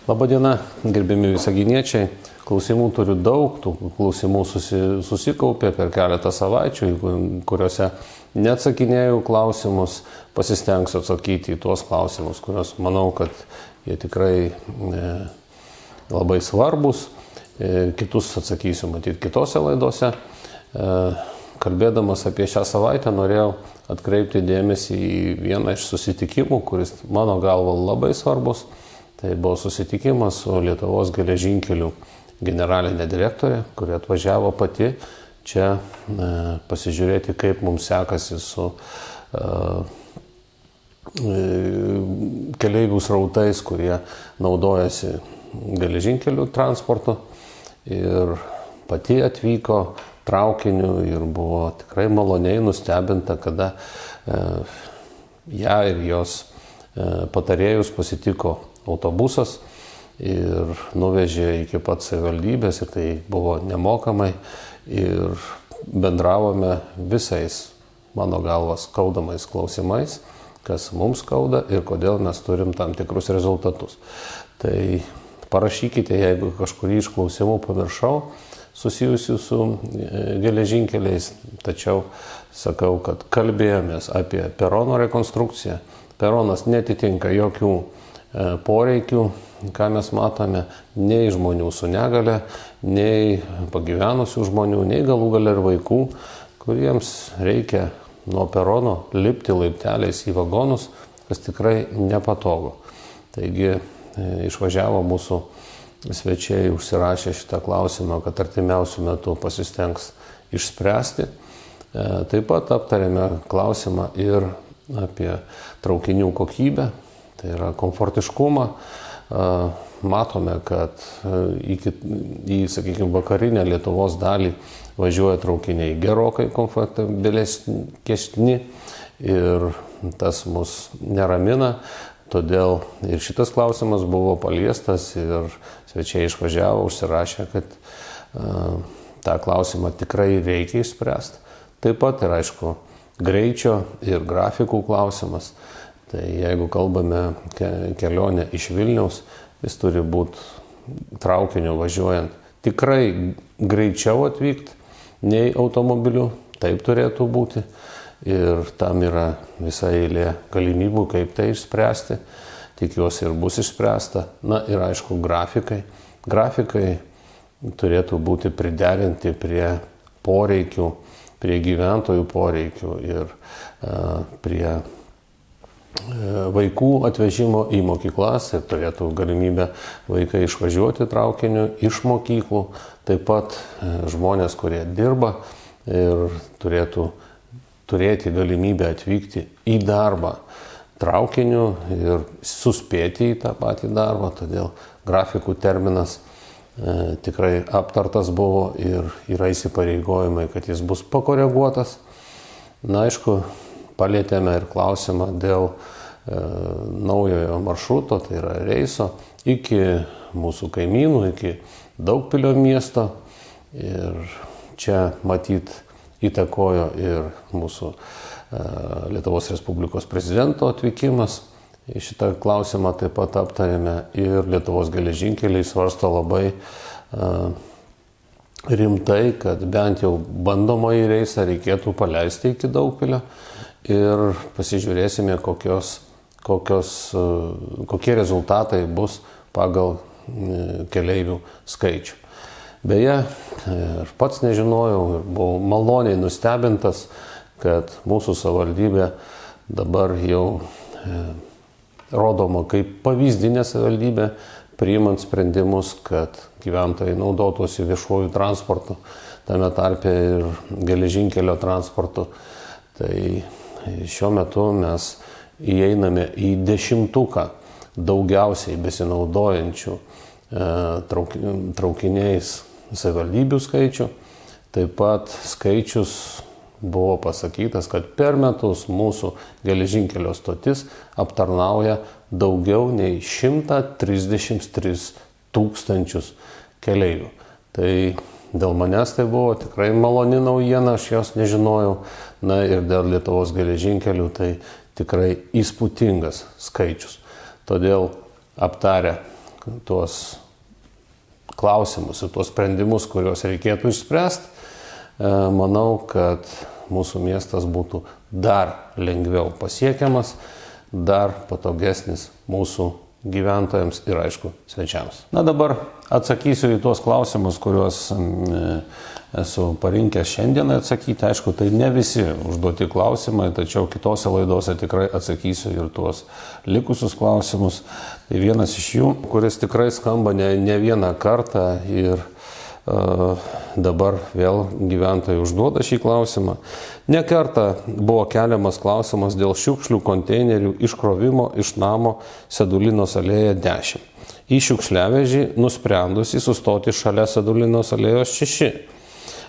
Labadiena, gerbiami visaginiečiai. Klausimų turiu daug, tų klausimų susikaupė per keletą savaičių, kuriuose neatsakinėjau klausimus, pasistengsiu atsakyti į tuos klausimus, kuriuos manau, kad jie tikrai labai svarbus. Kitus atsakysiu matyti kitose laidose. Kalbėdamas apie šią savaitę norėjau atkreipti dėmesį į vieną iš susitikimų, kuris mano galva labai svarbus. Tai buvo susitikimas su Lietuvos geležinkelių generalinė direktorė, kuri atvažiavo pati čia pasižiūrėti, kaip mums sekasi su keleivių srautais, kurie naudojasi geležinkelių transportu. Ir pati atvyko traukiniu ir buvo tikrai maloniai nustebinta, kada ją ir jos patarėjus pasitiko autobusas ir nuvežė iki pat savivaldybės, ir tai buvo nemokamai, ir bendravome visais, mano galva, skaudamais klausimais, kas mums skauda ir kodėl mes turim tam tikrus rezultatus. Tai parašykite, jeigu kažkurį iš klausimų pamiršau susijusių su geležinkeliais, tačiau sakau, kad kalbėjomės apie perono rekonstrukciją. Peronas netitinka jokių poreikių, ką mes matome, nei žmonių su negale, nei pagyvenusių žmonių, nei galų gale ir vaikų, kuriems reikia nuo perono lipti laipteliais į vagonus, kas tikrai nepatogu. Taigi išvažiavo mūsų svečiai, užsirašė šitą klausimą, kad artimiausių metų pasistengs išspręsti. Taip pat aptarėme klausimą ir apie traukinių kokybę. Tai yra komfortiškumą. Matome, kad į, sakykime, vakarinę Lietuvos dalį važiuoja traukiniai gerokai komfortabilesni ir tas mus neramina. Todėl ir šitas klausimas buvo paliestas ir svečiai išvažiavo, užsirašė, kad tą klausimą tikrai reikia išspręsti. Taip pat ir aišku greičio ir grafikų klausimas. Tai jeigu kalbame kelionę iš Vilniaus, jis turi būti traukiniu važiuojant tikrai greičiau atvykti nei automobiliu, taip turėtų būti. Ir tam yra visa eilė galimybių, kaip tai išspręsti. Tikiuosi ir bus išspręsta. Na ir aišku grafikai. Grafikai turėtų būti priderinti prie poreikių, prie gyventojų poreikių ir prie vaikų atvežimo į mokyklas, ir turėtų galimybę vaikai išvažiuoti traukiniu iš mokyklų, taip pat žmonės, kurie dirba ir turėtų turėti galimybę atvykti į darbą traukiniu ir suspėti į tą patį darbą, todėl grafikų terminas tikrai aptartas buvo ir yra įsipareigojimai, kad jis bus pakoreguotas. Na, aišku, palietėme ir klausimą dėl naujojo maršruto, tai yra reiso, iki mūsų kaimynų, iki Daugpilio miesto. Ir čia matyt įtakojo ir mūsų Lietuvos Respublikos prezidento atvykimas. Į šitą klausimą taip pat aptarėme ir Lietuvos geležinkeliai svarsto labai rimtai, kad bent jau bandomąjį reisą reikėtų paleisti iki Daugpilio. Ir pasižiūrėsime, kokie rezultatai bus pagal keleivių skaičių. Beje, aš pats nežinojau ir buvau maloniai nustebintas, kad mūsų savivaldybė dabar jau rodoma kaip pavyzdinė savivaldybė, priimant sprendimus, kad gyventojai naudotųsi viešuoju transportu, tame tarpe ir geležinkelio transportu. Tai šiuo metu mes įeiname į 10 daugiausiai besinaudojančių traukiniais savivaldybių skaičių. Taip pat skaičius buvo pasakytas, kad per metus mūsų geležinkelio stotis aptarnauja daugiau nei 133 tūkstančius keleivių. Tai dėl manęs tai buvo tikrai maloni naujiena, aš jos nežinojau. Na ir dėl Lietuvos geležinkelių tai tikrai įspūdingas skaičius. Todėl aptarę tuos klausimus ir tuos sprendimus, kuriuos reikėtų išspręsti, manau, kad mūsų miestas būtų dar lengviau pasiekiamas, dar patogesnis mūsų gyventojams ir, aišku, svečiams. Na, dabar atsakysiu į tuos klausimus, kuriuos esu parinkęs šiandieną atsakyti. Aišku, tai ne visi užduoti klausimai, tačiau kitose laidose tikrai atsakysiu ir tuos likusius klausimus. Tai vienas iš jų, kuris tikrai skamba ne vieną kartą ir dabar vėl gyventojai užduoda šį klausimą. Ne kartą buvo keliamas klausimas dėl šiukšlių konteinerių iškrovimo iš namo Sedulinos alėja 10. Į šiukšliavežį nusprendusi sustoti šalia Sedulinos alėjos 6.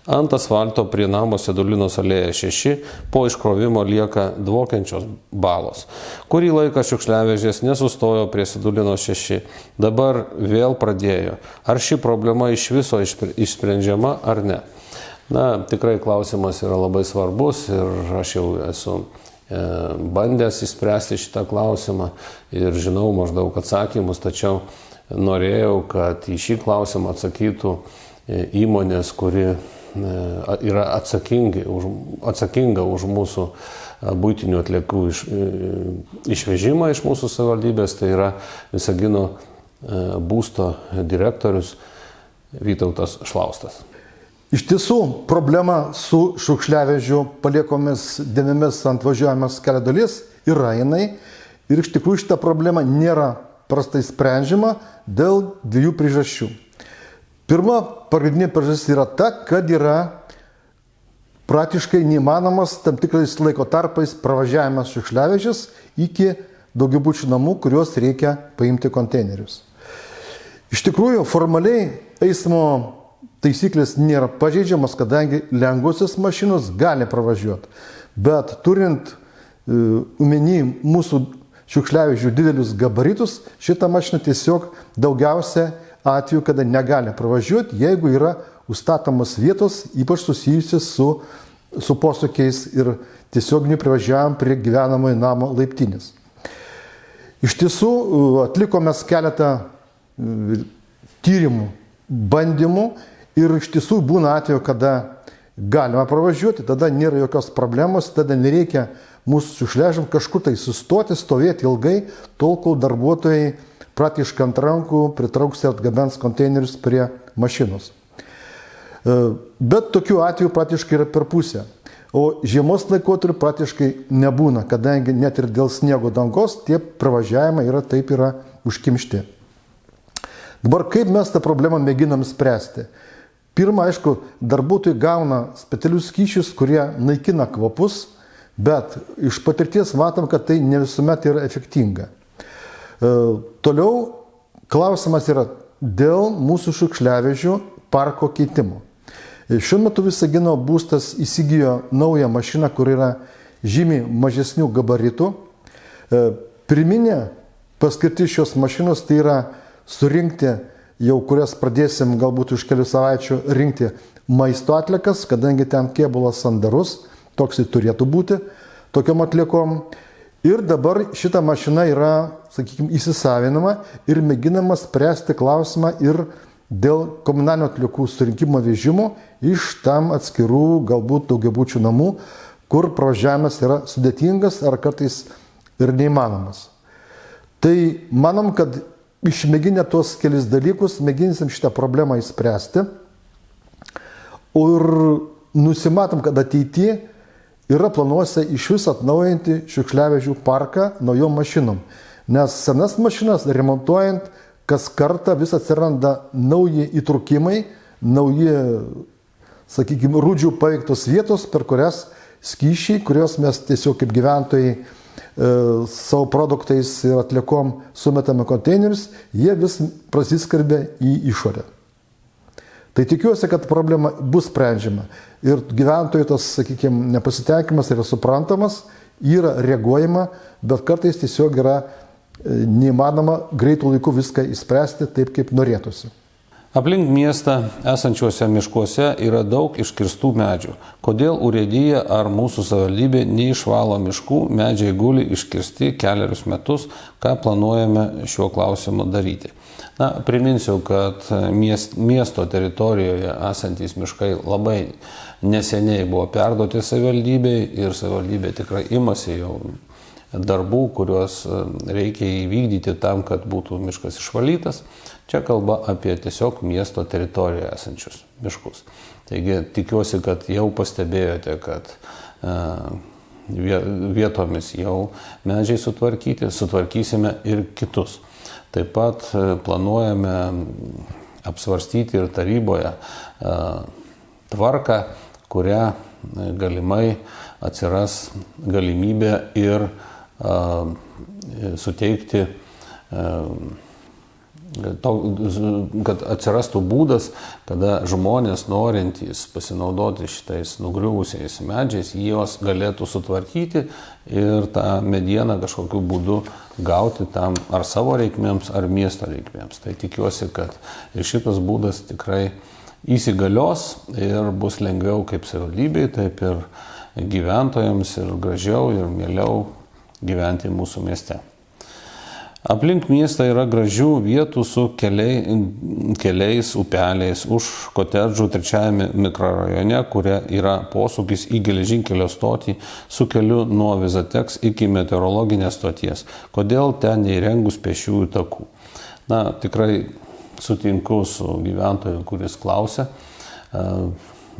Ant asfalto prie namo Sedulinos alėja 6 po iškrovimo lieka dvokiančios balos. Kurį laiką šiukšliavežės nesustojo prie Sedulinos 6. Dabar vėl pradėjo. Ar ši problema iš viso išsprendžiama ar ne? Na, tikrai klausimas yra labai svarbus ir aš jau esu bandęs išspręsti šitą klausimą ir žinau maždaug atsakymus, tačiau norėjau, kad į šį klausimą atsakytų įmonės, kuri yra atsakinga už mūsų buitinių atliekų išvežimą iš mūsų savivaldybės, tai yra Visagino būsto direktorius Vytautas Šlaustas. Iš tiesų, problema su šiukšliavežių paliekomis dėmėmis ant važiuojamas kelio dalies yra jinai ir iš tikrųjų šita problema nėra prastai sprendžiama dėl dviejų priežasčių. Pirma, pagrindinė priežastis yra ta, kad yra praktiškai neįmanomas tam tikrais laiko tarpais pravažiavimas šiukšliavežės iki daugiabučių namų, kuriuos reikia paimti konteinerius. Iš tikrųjų, formaliai eismo taisyklės nėra pažeidžiamas, kadangi lengvosios mašinos gali pravažiuoti. Bet turint omeny mūsų šiukšliavežių didelius gabaritus, šitą mašiną tiesiog daugiausia atveju, kada negali pravažiuoti, jeigu yra užstatomos vietos, ypač susijusios su posūkiais ir tiesioginiu privažiavimu prie gyvenamojo namo laiptinės. Iš tiesų, atlikome keletą tyrimų, bandymų ir iš tiesų būna atveju, kada galima pravažiuoti, tada nėra jokios problemos, tada nereikia mūsų šiukšliavežiam kažkur tai sustoti, stovėti ilgai, tol kol darbuotojai praktiškai ant rankų pritrauks ir atgabens konteinerius prie mašinos. Bet tokių atvejų praktiškai yra per pusę. O žiemos laikotarpiu praktiškai nebūna, kadangi net ir dėl sniego dangos tie pravažiavimai yra užkimšti. Dabar kaip mes tą problemą mėginam spręsti? Pirma, aišku, darbuotojai gauna specialius skysčius, kurie naikina kvapus, bet iš patirties matom, kad tai ne visuomet yra efektinga. Toliau klausimas yra dėl mūsų šiukšliavežių parko keitimo. Šiuo metu Visagino būstas įsigijo naują mašiną, kur yra žymiai mažesnių gabaritų. Pirminė paskirtis šios mašinos tai yra surinkti, jau kurias pradėsim galbūt už kelių savaičių rinkti maisto atliekas, kadangi ten kėbulas sandarus, toks ir turėtų būti tokiom atliekom. Ir dabar šita mašina yra, sakykime, įsisavinama ir mėginama spręsti klausimą ir dėl komunalinių atliekų surinkimo vežimo iš tam atskirų galbūt daugiabučių namų, kur pravažiavimas yra sudėtingas ar kartais ir neįmanomas. Tai manom, kad išmėginę tuos kelis dalykus, mėginsim šitą problemą įspręsti ir nusimatom, kad ateityje yra planuose iš vis atnaujinti šiukšliavežių parką naujom mašinom. Nes senas mašinas remontuojant, kas kartą vis atsiranda nauji įtrūkimai, nauji, sakykime, rūdžių paveiktos vietos, per kurias skysčiai, kurios mes tiesiog kaip gyventojai savo produktais ir atliekom sumetame konteinerius, jie vis prasiskarbia į išorę. Tai tikiuosi, kad problema bus sprendžiama ir gyventojų tas, sakykime, nepasitenkimas yra suprantamas, yra reaguojama, bet kartais tiesiog yra neįmanoma greitų laikų viską išspręsti taip, kaip norėtųsi. Aplink miestą esančiuose miškuose yra daug iškirstų medžių. Kodėl urėdija ar mūsų savivaldybė neišvalo miškų, medžiai guli iškirsti keliarius metus, ką planuojame šiuo klausimu daryti. Priminsiu, kad miesto teritorijoje esantys miškai labai neseniai buvo perduoti savivaldybei ir savivaldybė tikrai imasi jau darbų, kuriuos reikia įvykdyti tam, kad būtų miškas išvalytas. Čia kalba apie tiesiog miesto teritorijoje esančius miškus. Taigi tikiuosi, kad jau pastebėjote, kad vietomis jau medžiai sutvarkyti, sutvarkysime ir kitus. Taip pat planuojame apsvarstyti ir taryboje tvarką, kuria galimai atsiras galimybė ir suteikti, kad atsirastų būdas, kada žmonės norintys pasinaudoti šitais nugriuvusiais medžiais, juos galėtų sutvarkyti ir tą medieną kažkokiu būdu gauti tam ar savo reikmėms, ar miesto reikmėms. Tai tikiuosi, kad ir šitas būdas tikrai įsigalios ir bus lengviau kaip savivaldybei, taip ir gyventojams ir gražiau ir mieliau gyventi mūsų mieste. Aplink miestą yra gražių vietų su keliais, upeliais, už kotedžų 3 mikrorajone, kuria yra posūkis į geležinkelio stotį su keliu nuo Vizateks iki meteorologinės stoties. Kodėl ten neįrengus pėsčiųjų takų? Tikrai sutinku su gyventoju, kuris klausia.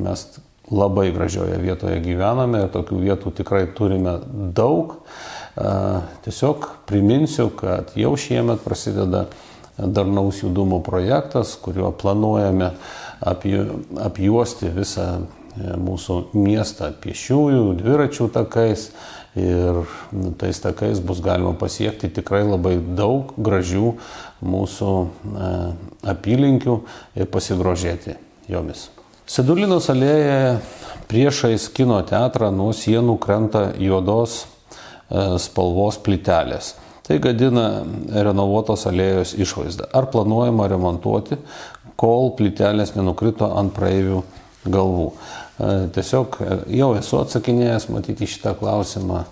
Mes labai gražioje vietoje gyvename ir tokių vietų tikrai turime daug. Tiesiog priminsiu, kad jau šiemet prasideda darnaus judumo projektas, kuriuo planuojame apjuosti visą mūsų miestą pėsčiųjų, dviračių takais ir tais takais bus galima pasiekti tikrai labai daug gražių mūsų apylinkių ir pasigrožėti jomis. Sedulinos alėjoje priešais kino teatrą nuo sienų krenta juodos spalvos plytelės. Tai gadina renovuotos alėjos išvaizdą. Ar planuojama remontuoti, kol plytelės nenukrito ant praeivių galvų? Tiesiog jau esu atsakinėjęs matyti šitą klausimą.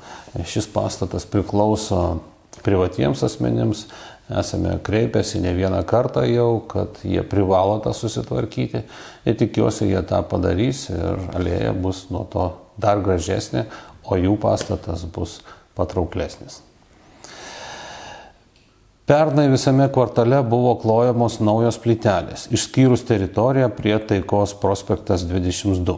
Šis pastatas priklauso privatiems asmenims. Esame kreipęsi ne vieną kartą jau, kad jie privalo tą susitvarkyti. Ir tikiuosi, jie tą padarys ir alėja bus nuo to dar gražesnė, o jų pastatas bus patrauklesnis. Pernai visame kvartale buvo klojamos naujos plytelės, išskyrus teritoriją prie Taikos prospektas 22.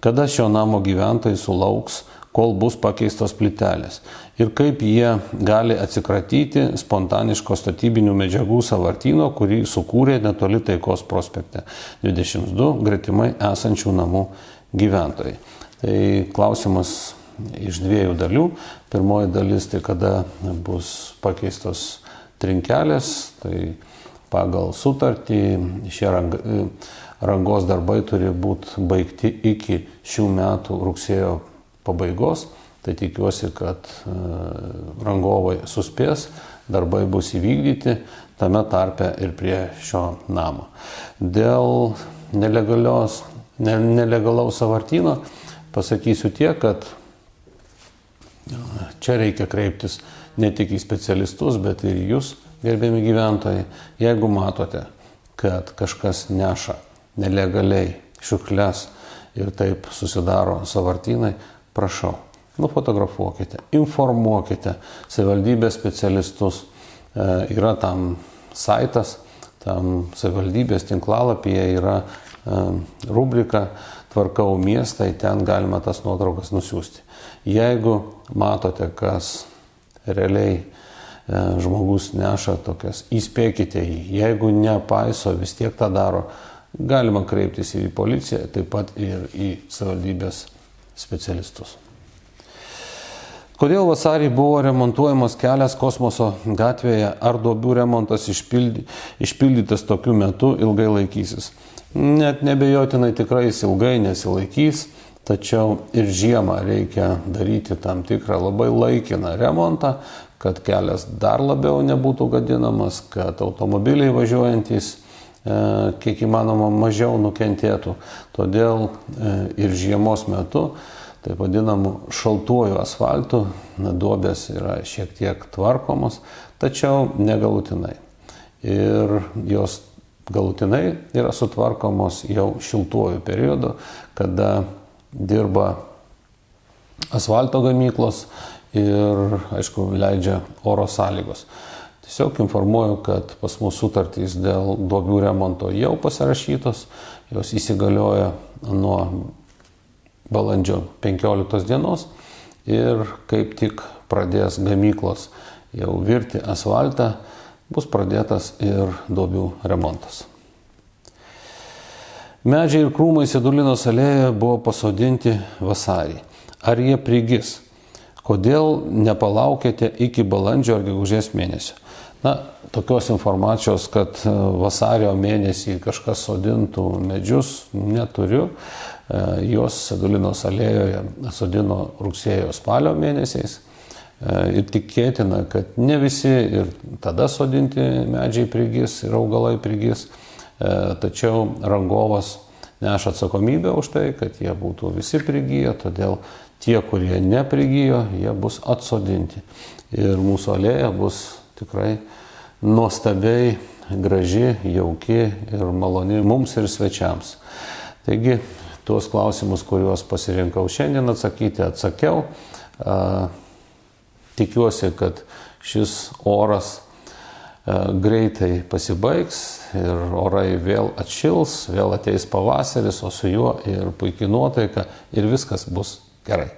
Kada šio namo gyventojai sulauks, kol bus pakeistos plytelės ir kaip jie gali atsikratyti spontaniško statybinių medžiagų sąvartyno, kurį sukūrė netoli Taikos prospekte 22 gretimai esančių namų gyventojai. Tai klausimas iš 2 dalių. Pirmoji dalis tai kada bus pakeistos trinkelės, tai pagal sutartį šie rangos darbai turi būti baigti iki šių metų rugsėjo pabaigos. Tai tikiuosi, kad rangovai suspės, darbai bus įvykdyti, tame tarpe ir prie šio namo. Dėl nelegalaus sąvartyno pasakysiu tiek, kad čia reikia kreiptis ne tik į specialistus, bet ir jūs, gerbiami gyventojai. Jeigu matote, kad kažkas neša nelegaliai šiukšles ir taip susidaro sąvartynai, prašau, nufotografuokite, informuokite savivaldybės specialistus. Yra tam saitas, tam savivaldybės tinklalapyje yra rubrika Tvarkau miestą, ten galima tas nuotraukas nusiųsti. Jeigu matote, kas realiai žmogus neša tokias, įspėkite jį. Jeigu nepaiso, vis tiek tą daro, galima kreiptis ir į policiją, taip pat ir į savivaldybės specialistus. Kodėl vasarį buvo remontuojamas kelias Kosmoso gatvėje, ar duobių remontas išpildytas tokiu metu ilgai laikysis? Net nebejotinai tikrai jis ilgai nesilaikys, tačiau ir žiemą reikia daryti tam tikrą labai laikiną remontą, kad kelias dar labiau nebūtų gadinamas, kad automobiliai važiuojantys kiek įmanoma mažiau nukentėtų. Todėl ir žiemos metu, taip vadinamų šaltuoju asfaltu, duobės yra šiek tiek tvarkomos, tačiau negalutinai. Ir jos galutinai yra sutvarkomos jau šiltuoju periodu, kada dirba asfalto gamyklos ir, aišku, leidžia oro sąlygos. Tiesiog informuoju, kad pas mus sutartys dėl duobių remonto jau pasirašytos, jos įsigalioja nuo balandžio 15 dienos ir kaip tik pradės gamyklos jau virti asfaltą, bus pradėtas ir duobių remontas. Medžiai ir krūmai Sėdulinos alėjoje buvo pasodinti vasarį. Ar jie prigis? Kodėl nepalaukėte iki balandžio ar gegužės mėnesio? Tokios informacijos, kad vasario mėnesį kažkas sodintų medžius, neturiu. Jos Sėdulinos alėjoje sodino rugsėjo spalio mėnesiais. Ir tikėtina, kad ne visi ir tada sodinti medžiai prigis ir augalai prigis, tačiau rangovas neša atsakomybę už tai, kad jie būtų visi prigiję, todėl tie, kurie neprigijo, jie bus atsodinti. Ir mūsų alėja bus tikrai nuostabiai graži, jauki ir maloni mums ir svečiams. Taigi, tuos klausimus, kuriuos pasirinkau šiandien atsakyti, atsakiau. Tikiuosi, kad šis oras greitai pasibaigs ir orai vėl atšils, vėl ateis pavasaris, o su juo ir puikiai nuotaika ir viskas bus gerai.